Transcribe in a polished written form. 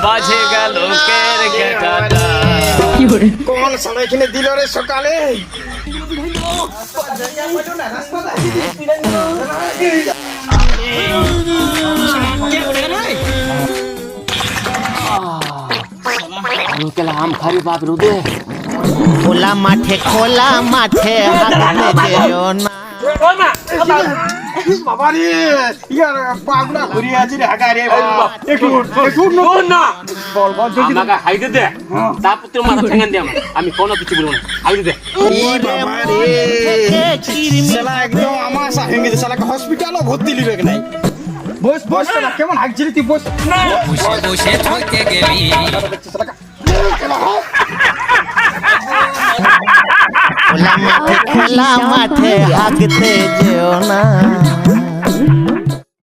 বাজে গেল কের গেটাটা কোন সাড়া এখানে দিল রে সকালে আম খারি বাপ রুদে খোলা মাঠে হাঁটতে যেও না। বাবা রে ইয়ার পাগলা ঘুরিয়ে আছে রে হাগা রে বাবা একটু না বল বল যদি আমাকে হাইতে দে তারপর তোর মাথা ঠেঙ্গান দে আমি কোনো কিছু বলবো না হাইতে দে বাবা রে শালা একদম আমার সাহেঙ্গে শালাকে হসপিটালও ভর্তি লিবে নাই বস বস শালা কেমন হাগছিলি তুই বস বসে বসে থকে গেলি খোলা মাঠে হাঁটতে যেও না।